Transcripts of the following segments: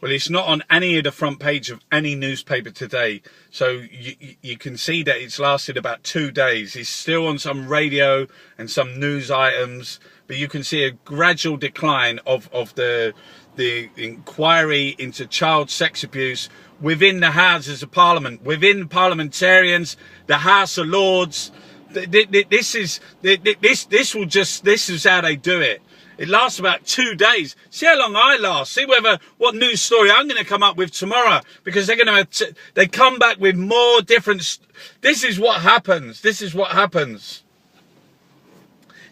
Well, it's not on any of the front page of any newspaper today. So you can see that it's lasted about 2 days. It's still on some radio and some news items, but you can see a gradual decline of the inquiry into child sex abuse within the Houses of Parliament, within parliamentarians, the House of Lords. This is how they do it. It lasts about 2 days. See how long I last. See what news story I'm going to come up with tomorrow, because they come back with more different. This is what happens. This is what happens.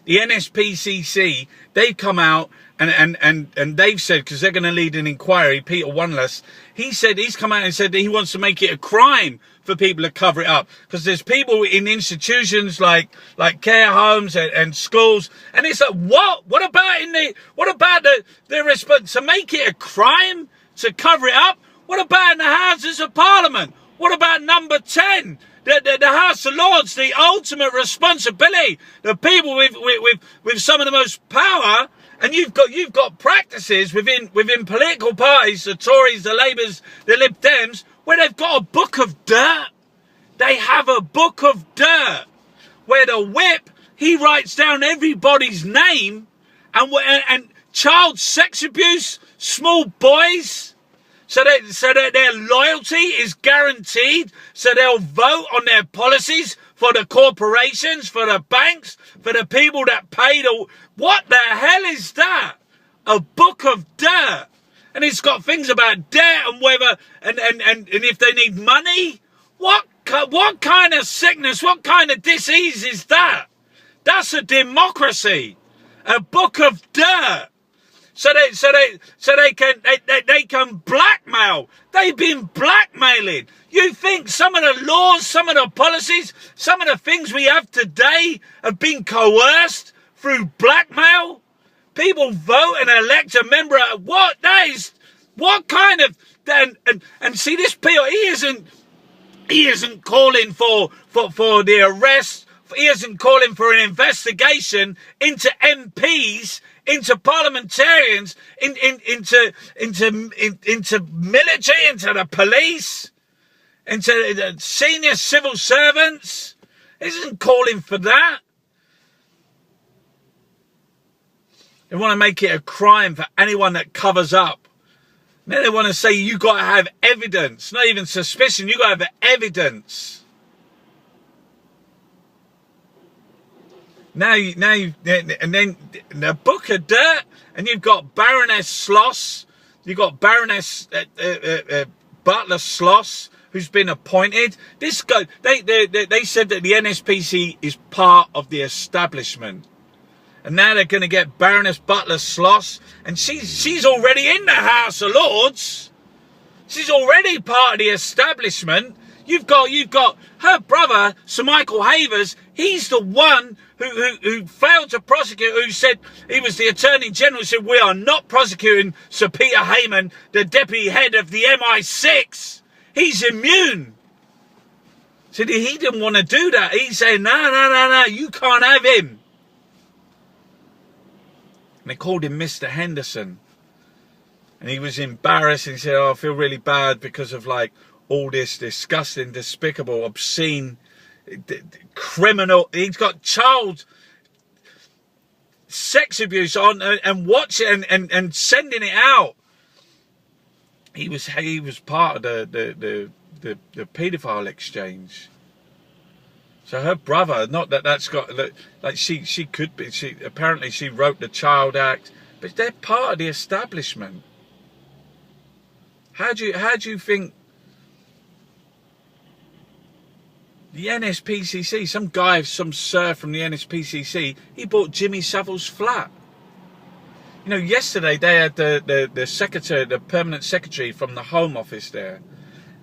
The NSPCC, they've come out and they've said, because they're going to lead an inquiry, Peter Wunless, he's come out and said that he wants to make it a crime for people to cover it up, because there's people in institutions like care homes and schools, and it's like, what about the response to make it a crime to cover it up? What about in the Houses of Parliament? What about number 10? The House of Lords, the ultimate responsibility, the people with some of the most power. And you've got practices within political parties, the Tories, the Labours, the Lib Dems, where they've got a book of dirt. They have a book of dirt where the whip, he writes down everybody's name, and child sex abuse, small boys, so that their loyalty is guaranteed, so they'll vote on their policies for the corporations, for the banks, for the people that pay the... What the hell is that? A book of dirt. And it's got things about debt and whether... And if they need money. What kind of sickness, what kind of disease is that? That's a democracy. A book of dirt. So they can blackmail. They've been blackmailing. You think some of the laws, some of the policies, some of the things we have today have been coerced through blackmail? People vote and elect a member. What kind of... And see, this Peter, he isn't calling for the arrest. He isn't calling for an investigation into MPs, into parliamentarians, into military, into the police, into the senior civil servants. He isn't calling for that. They want to make it a crime for anyone that covers up. Then they want to say you got to have evidence, not even suspicion. You got to have evidence. And then the book of dirt, and you've got Baroness Sloss, you've got Baroness Butler Sloss, who's been appointed. This guy, they said that the NSPC is part of the establishment. And now they're going to get Baroness Butler Sloss, and she's already in the House of Lords. She's already part of the establishment. You've got her brother, Sir Michael Havers. He's the one who failed to prosecute, who said, he was the Attorney General, said, we are not prosecuting Sir Peter Heyman, the deputy head of the MI6. He's immune. Said he didn't want to do that. He said, no, you can't have him. And they called him Mr. Henderson. And he was embarrassed, and he said, I feel really bad because of like all this disgusting, despicable, obscene, criminal. He's got child sex abuse on and watching and sending it out. He was part of the paedophile exchange. So her brother, not that's got like she could be. Apparently she wrote the Child Act, but they're part of the establishment. How do you think the NSPCC, some sir from the NSPCC, he bought Jimmy Savile's flat? You know, yesterday they had the secretary, the permanent secretary from the Home Office there,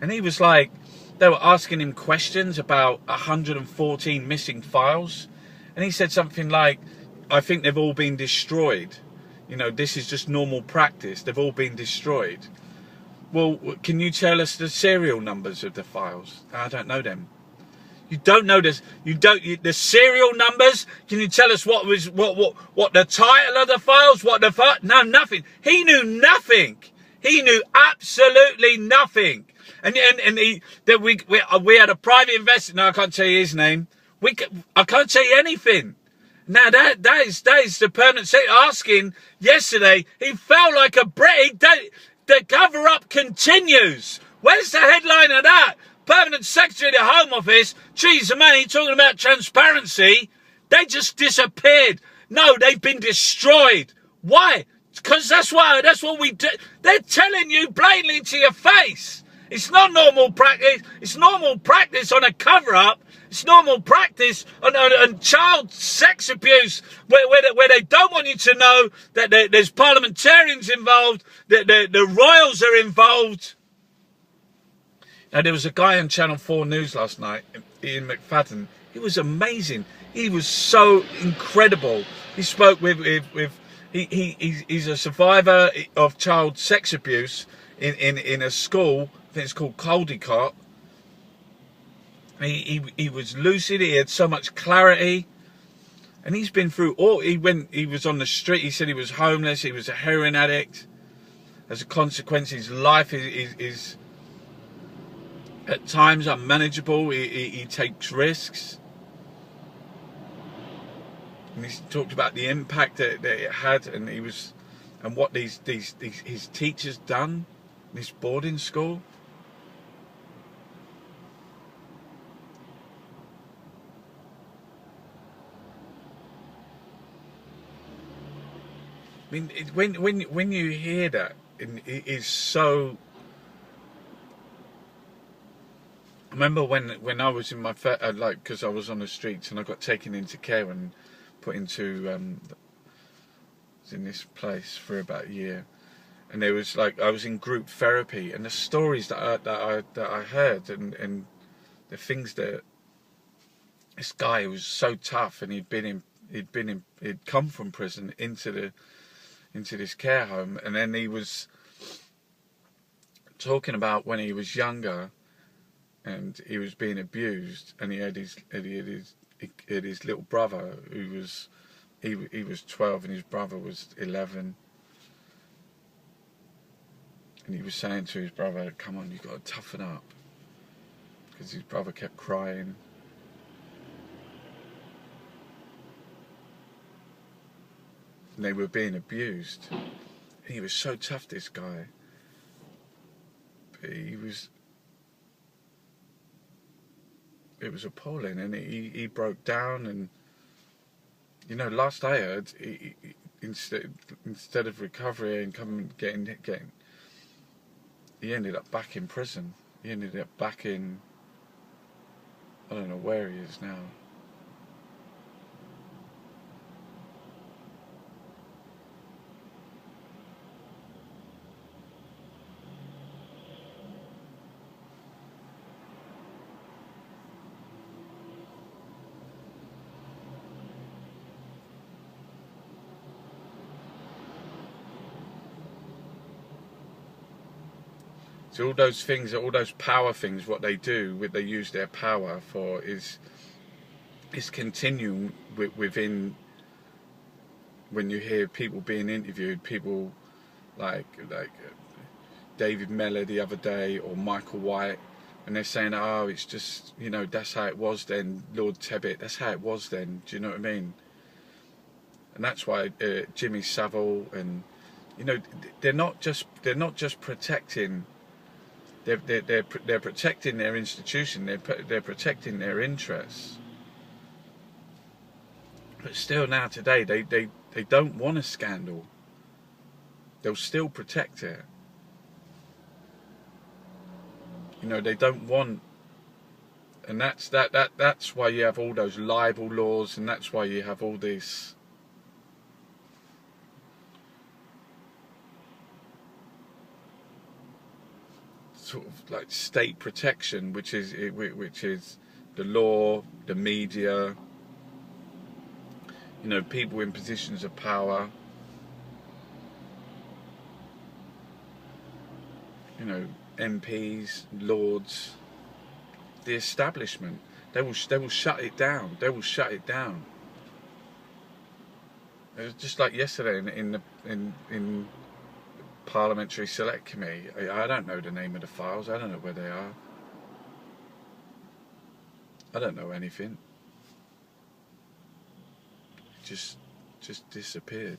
and he was like, they were asking him questions about 114 missing files, and he said something like, I think they've all been destroyed. You know, this is just normal practice. They've all been destroyed. Well, can you tell us the serial numbers of the files? I don't know them. You don't know this. The serial numbers. Can you tell us what the title of the files? No, nothing. He knew nothing. He knew absolutely nothing. And we had a private investor. No, I can't tell you his name. I can't tell you anything. Now that is the permanent secretary asking yesterday. He felt like a brick. The cover up continues. Where's the headline of that? Permanent secretary of the Home Office, Theresa May, talking about transparency. They just disappeared. No, they've been destroyed. Why? Because that's what we do. They're telling you blatantly to your face. It's not normal practice. It's normal practice on a cover-up. It's normal practice on child sex abuse where they don't want you to know that there's parliamentarians involved, that the royals are involved. Now, there was a guy on Channel 4 News last night, Ian McFadden. He was amazing. He was so incredible. He spoke he's a survivor of child sex abuse in a school. I think it's called Caldecott. He was lucid. He had so much clarity, and he's been through all. He was on the street. He said he was homeless. He was a heroin addict. As a consequence, his life is at times unmanageable. He takes risks. And he talked about the impact that it had, and what his teachers done in this boarding school. I mean, when you hear that, it is so. I remember when I was in my because I was on the streets and I got taken into care and put into was in this place for about a year, and there was I was in group therapy, and the stories that I heard and the things that this guy was so tough, and he'd come from prison into this care home, and then he was talking about when he was younger and he was being abused, and he had his little brother who was he was 12 and his brother was 11, and he was saying to his brother, "Come on, you've got to toughen up," because his brother kept crying. And they were being abused. And he was so tough, this guy. But it was appalling, and he broke down. And last I heard, he instead of recovery and getting, he ended up back in prison. He ended up back in, I don't know where he is now. So all those things, all those power things, what they do, they use their power for is continuing within. When you hear people being interviewed, people like David Mellor the other day, or Michael White, and they're saying, "Oh, it's just that's how it was then." Lord Tebbit, that's how it was then. Do you know what I mean? And that's why Jimmy Savile and they're not just protecting. They're protecting their institution. They're protecting their interests. But still, now today, they don't want a scandal. They'll still protect it. They don't want, and that's why you have all those libel laws, and that's why you have all this. Sort of like state protection, which is the law, the media, people in positions of power, MPs, lords, the establishment. They will shut it down. They will shut it down. It was just like yesterday in Parliamentary Select Committee. I don't know the name of the files. I don't know where they are. I don't know anything. Just disappeared.